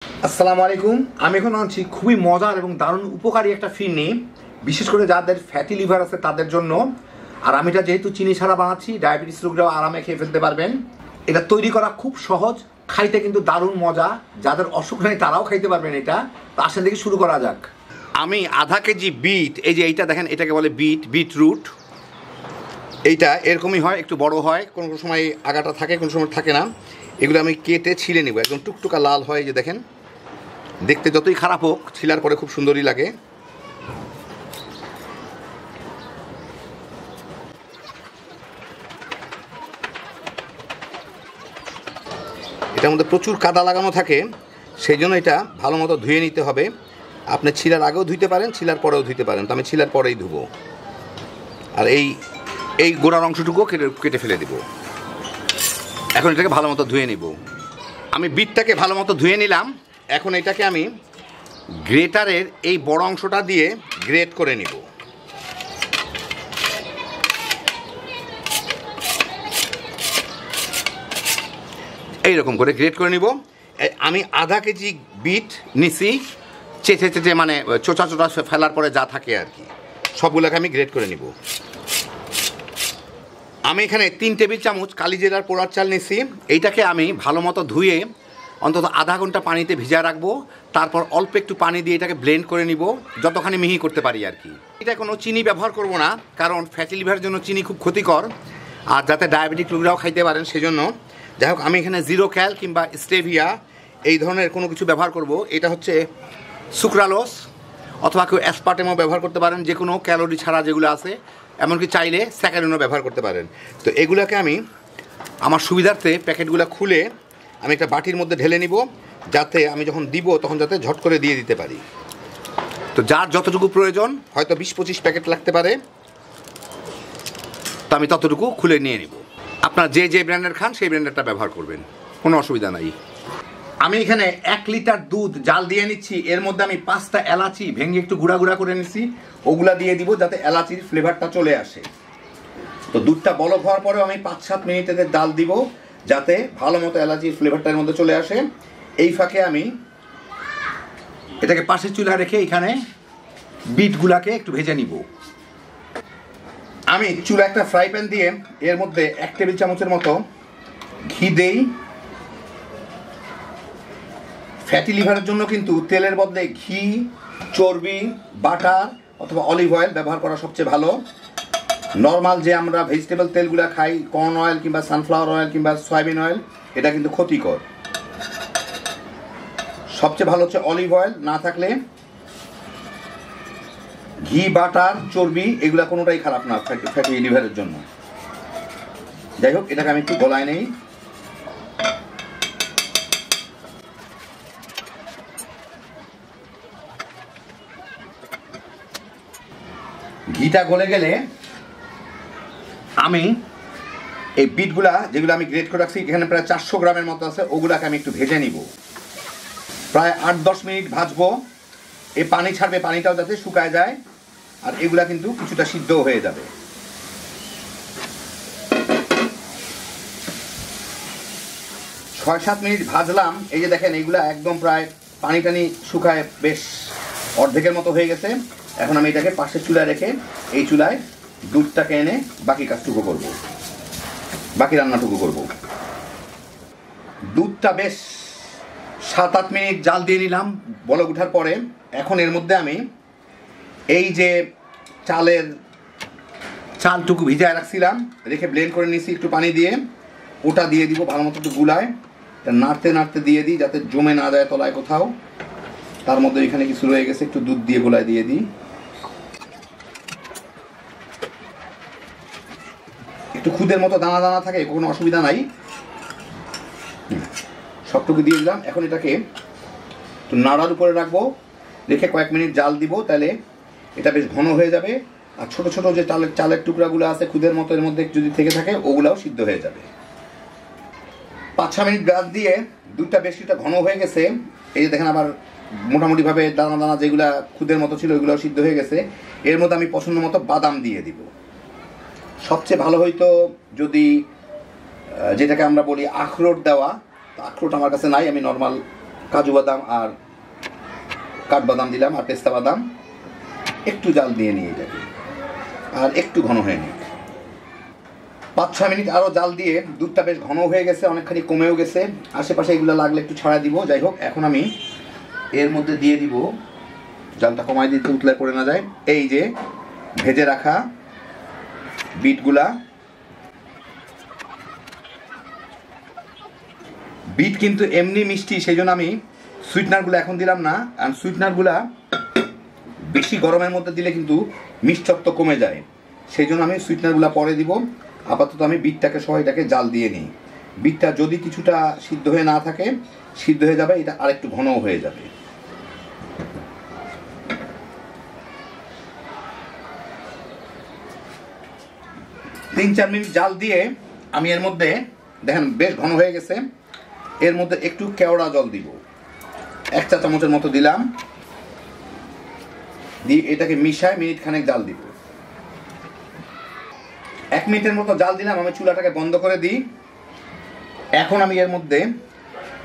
আসসালামু আলাইকুম। আমি এখন আনছি খুবই মজার এবং দারুণ উপকারী একটা ফিরনি, বিশেষ করে যাদের ফ্যাটি লিভার আছে তাদের জন্য। আর আমি এটা যেহেতু চিনি ছাড়া বানাচ্ছি, ডায়াবেটিস রোগীরাও আরামে খেয়ে ফেলতে পারবেন। এটা তৈরি করা খুব সহজ, খাইতে কিন্তু দারুণ মজা। যাদের অসুখ নেই তারাও খাইতে পারবেন এটা। তো আসেন দেখি শুরু করা যাক। আমি আধা কেজি বিট, এই যে এইটা দেখেন, এটাকে বলে বিটরুট। এইটা এরকমই হয়, একটু বড় হয়, কোনো সময় আগাটা থাকে, কোনো সময় থাকে না। এগুলো আমি কেটে ছিলে নেব, একদম টুকটুকা লাল হয়। যে দেখেন, দেখতে যতই খারাপ হোক ছিলার পরে খুব সুন্দরই লাগে। এটার মধ্যে প্রচুর কাদা লাগানো থাকে, সেই জন্য এটা ভালো মতো ধুয়ে নিতে হবে। আপনি ছিলার আগেও ধুইতে পারেন, ছিলার পরেও ধুইতে পারেন। তো আমি ছিলার পরেই ধুবো। আর এই গোড়ার অংশটুকুও কেটে ফেলে দেব। এখন এটাকে ভালো মতো ধুয়ে নিব। আমি বিটটাকে ভালো মতো ধুয়ে নিলাম। এখন এটাকে আমি গ্রেটারের এই বড় অংশটা দিয়ে গ্রেট করে নিব। এইরকম করে গ্রেট করে নিব। আমি আধা কেজি বিট নিছি, চেঁচে মানে চোচা ফেলার পরে যা থাকে আর কি, সবগুলোকে আমি গ্রেট করে নিব। আমি এখানে 3 টেবিল চামচ কালিজিরার পোড়ার চাল নিছি। এইটাকে আমি ভালো মতো ধুয়ে অন্তত আধা ঘন্টা পানিতে ভিজা রাখবো। তারপর অল্প একটু পানি দিয়ে এটাকে ব্লেন্ড করে নিব, যতখানি মিহি করতে পারি আর কি। এটা কোনো চিনি ব্যবহার করব না, কারণ ফ্যাটি লিভারের জন্য চিনি খুব ক্ষতিকর। আর যাতে ডায়াবেটিক রোগীরাও খাইতে পারেন সেজন্য। যাই হোক, আমি এখানে জিরো ক্যাল কিংবা স্টেভিয়া এই ধরনের কোনো কিছু ব্যবহার করব। এটা হচ্ছে সুক্রালোস, অথবা কেউ অ্যাসপার্টেমও ব্যবহার করতে পারেন, যে কোনো ক্যালোরি ছাড়া যেগুলো আছে। এমনকি চাইলে স্যাকারিনও ব্যবহার করতে পারেন। তো এগুলোকে আমি আমার সুবিধার্থে প্যাকেটগুলো খুলে আমি একটা বাটির মধ্যে ঢেলে নিব, যাতে আমি যখন দিব তখন যাতে ঝট করে দিয়ে দিতে পারি। তো যার যতটুকু প্রয়োজন, হয়তো 20-25 প্যাকেট লাগতে পারে, তো আমি ততটুকু খুলে নিয়ে নিব। আপনার যে ব্র্যান্ডের খান সেই ব্র্যান্ডেরটা ব্যবহার করবেন, কোনো অসুবিধা নাই। আমি এখানে 1 লিটার দুধ জাল দিয়ে নিচ্ছি। এর মধ্যে আমি 5টা এলাচি ভেঙে একটু গুঁড়া করে নিচ্ছি, ওগুলা দিয়ে দিব যাতে এলাচির ফ্লেভারটা চলে আসে। তো দুধটা বলক হওয়ার পরেও আমি 5-7 মিনিট এতে জাল দিব, যাতে ভালো মতো এলাচির ফ্লেভারটার মধ্যে চলে আসে। এই ফাঁকে আমি এটাকে পাশের চুলা রেখে এখানে বিটগুলাকে একটু ভেজে নিব। আমি চুলা একটা ফ্রাই প্যান দিয়ে এর মধ্যে 1 টেবিল চামচের মতো ঘি দেই। ফ্যাটি লিভারের জন্য কিন্তু তেলের বদলে ঘি, চর্বি, বাটার অথবা অলিভ অয়েল ব্যবহার করা সবচেয়ে ভালো। নর্মাল যে আমরা ভেজিটেবল তেলগুলো খাই, কর্ন অয়েল কিংবা সানফ্লাওয়ার অয়েল কিংবা সয়াবিন অয়েল, এটা কিন্তু ক্ষতিকর। সবচেয়ে ভালো হচ্ছে অলিভ অয়েল, না থাকলে ঘি, বাটার, চর্বি, এগুলা কোনোটাই খারাপ না ফ্যাটি লিভারের জন্য। যাই হোক, এটাকে আমি একটু গলায় নেই। ঘিটা গলে গেলে আমি এই বিটগুলা, যেগুলো আমি গ্রেট করে রাখছি, এখানে প্রায় 400 গ্রামের মতো আছে, ওগুলাকে আমি একটু ভেজে নিব। প্রায় 8-10 মিনিট ভাজবো। এই পানি ছাড়বে, পানিটাও যাতে শুকায় যায়। আর এগুলা কিন্তু কিছুটা সিদ্ধও হয়ে যাবে। 6-7 মিনিট ভাজলাম। এই যে দেখেন, এইগুলা একদম প্রায় পানি টানি শুকায় বেশ অর্ধেকের মতো হয়ে গেছে। এখন আমি এটাকে পাশের চুলায় রেখে এই চুলায় দুধটাকে এনে বাকি কাজটুকু করব, বাকি রান্নাটুকু করব। দুধটা বেশ 7-8 মিনিট জাল দিয়ে নিলাম বলক ওঠার পরে। এখন এর মধ্যে আমি এই যে চালটুকু ভিজায় রাখছিলাম, রেখে ব্লেন্ড করে নিয়েছি একটু পানি দিয়ে, ওটা দিয়ে দিব ভালো মতো একটু গুলায়। নাড়তে দিয়ে দিই যাতে জমে না যায় তলায় কোথাও। তার মধ্যে এখানে কিছু রয়ে গেছে, একটু দুধ দিয়ে গোলায় দিয়ে দিই। একটু খুদের মতো দানা দানা থাকে, কোনো অসুবিধা নাই। সবটুকু দিয়ে দিলাম। এখন এটাকে একটু নাড়ার উপরে রাখবো, রেখে কয়েক মিনিট জাল দিব, তাহলে এটা বেশ ঘন হয়ে যাবে। আর ছোট ছোট যে চালের টুকরাগুলো আছে খুদের মতো, এর মধ্যে যদি থেকে থাকে, ওগুলাও সিদ্ধ হয়ে যাবে। 5-6 মিনিট গাছ দিয়ে দুধটা বেশ কিছুটা ঘন হয়ে গেছে। এই যে দেখেন, আবার মোটামুটিভাবে দানা দানা যেগুলা খুদের মতো ছিল ওইগুলোও সিদ্ধ হয়ে গেছে। এর মধ্যে আমি পছন্দ মতো বাদাম দিয়ে দিব। সবচেয়ে ভালো হইতো যদি যেটাকে আমরা বলি আখরোট দেওয়া। আখরোট আমার কাছে নাই, আমি নর্মাল কাজু বাদাম আর কাঠবাদাম দিলাম আর পেস্তা বাদাম, একটু জাল দিয়ে নিয়ে এটাকে, আর একটু ঘন হয়ে নিই। 5-6 মিনিট আরও জাল দিয়ে দুধটা বেশ ঘন হয়ে গেছে, অনেকখানি কমেও গেছে, আশেপাশে এগুলো লাগলে একটু ছড়া দিব। যাই হোক, এখন আমি এর মধ্যে দিয়ে দিব, জালটা কমাই দিতে উতলে পড়ে না যায়, এই যে ভেজে রাখা বিটগুলা। বিট কিন্তু এমনি মিষ্টি, সেই জন্য আমি সুইটনারগুলো এখন দিলাম না, আর সুইটনারগুলা বেশি গরমের মধ্যে দিলে কিন্তু মিষ্টত্ব কমে যায়, সেই জন্য আমি সুইটনারগুলো পরে দিব। আপাতত আমি বিটটাকে সহ এটাকে জাল দিয়ে নিই। বিটটা যদি কিছুটা সিদ্ধ হয়ে না থাকে, সিদ্ধ হয়ে যাবে, এটা আরেকটু ঘনও হয়ে যাবে। তিন 4 মিনিট জাল দিয়ে আমি এর মধ্যে, দেখেন বেশ ঘন হয়ে গেছে, এর মধ্যে একটু কেওড়া জল দিব, 1 চা চামচের মতো দিলাম, দিয়ে এটাকে মিশায় মিনিট খানেক জাল দিব। 1 মিনিটের মতো জাল দিলাম, আমি চুলাটাকে বন্ধ করে দিই। এখন আমি এর মধ্যে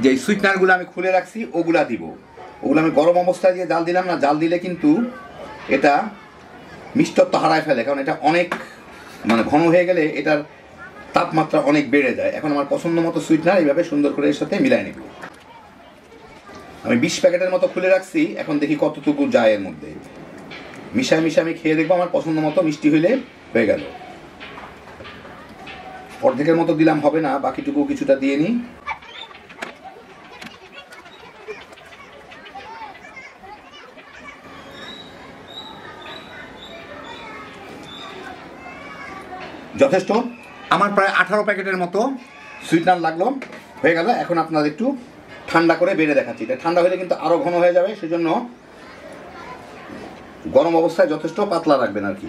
যে সুইটনারগুলো আমি খুলে রাখছি ওগুলা দিব। ওগুলো আমি গরম অবস্থায় দিয়ে জাল দিলাম না, জাল দিলে কিন্তু এটা মিষ্টত্ব হারায় ফেলে, কারণ এটা অনেক ঘন হয়ে গেলে এটার তাপমাত্রা অনেক বেড়ে যায়। এখন আমার পছন্দ মতো সুইটনার এইভাবে সুন্দর করে এর সাথে মিলাই নেব। আমি 20 প্যাকেটের মতো খুলে রাখছি, এখন দেখি কতটুকু যায় এর মধ্যে। মিশায় আমি খেয়ে দেখবো, আমার পছন্দ মতো মিষ্টি হইলে হয়ে গেল। অর্ধেকের মতো দিলাম, হবে না, বাকিটুকু কিছুটা দিয়ে নিই। যথেষ্ট, আমার প্রায় 18 প্যাকেটের মতো সুইটনার লাগলো, হয়ে গেল। এখন আপনাদের একটু ঠান্ডা করে বেড়ে দেখাচ্ছি। এটা ঠান্ডা হলে কিন্তু আরও ঘন হয়ে যাবে, সেজন্য গরম অবস্থায় যথেষ্ট পাতলা রাখবেন আর কি,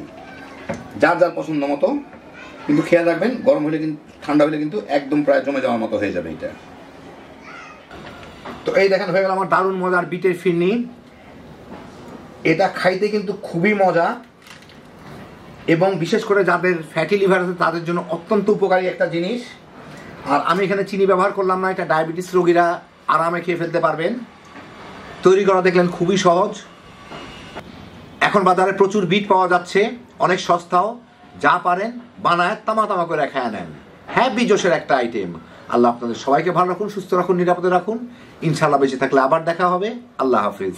যার যার পছন্দ মতো। কিন্তু খেয়াল রাখবেন, গরম হলে কিন্তু, ঠান্ডা হলে কিন্তু একদম প্রায় জমে যাওয়ার মতো হয়ে যাবে এটা। তো এই দেখেন, হয়ে গেল আমার দারুণ মজার বিটের ফিরনি। এটা খাইতে কিন্তু খুবই মজা, এবং বিশেষ করে যাদের ফ্যাটি লিভার আছে তাদের জন্য অত্যন্ত উপকারী একটা জিনিস। আর আমি এখানে চিনি ব্যবহার করলাম না, এটা ডায়াবেটিস রোগীরা আরামে খেয়ে ফেলতে পারবেন। তৈরি করা দেখলেন খুবই সহজ। এখন বাজারে প্রচুর বিট পাওয়া যাচ্ছে, অনেক সস্তাও। যা পারেন বানায় তামা করে খায় নেন, হ্যাপি জোশের একটা আইটেম। আল্লাহ আপনাদের সবাইকে ভালো রাখুন, সুস্থ রাখুন, নিরাপদে রাখুন। ইনশাআল্লাহ বেঁচে থাকলে আবার দেখা হবে। আল্লাহ হাফিজ।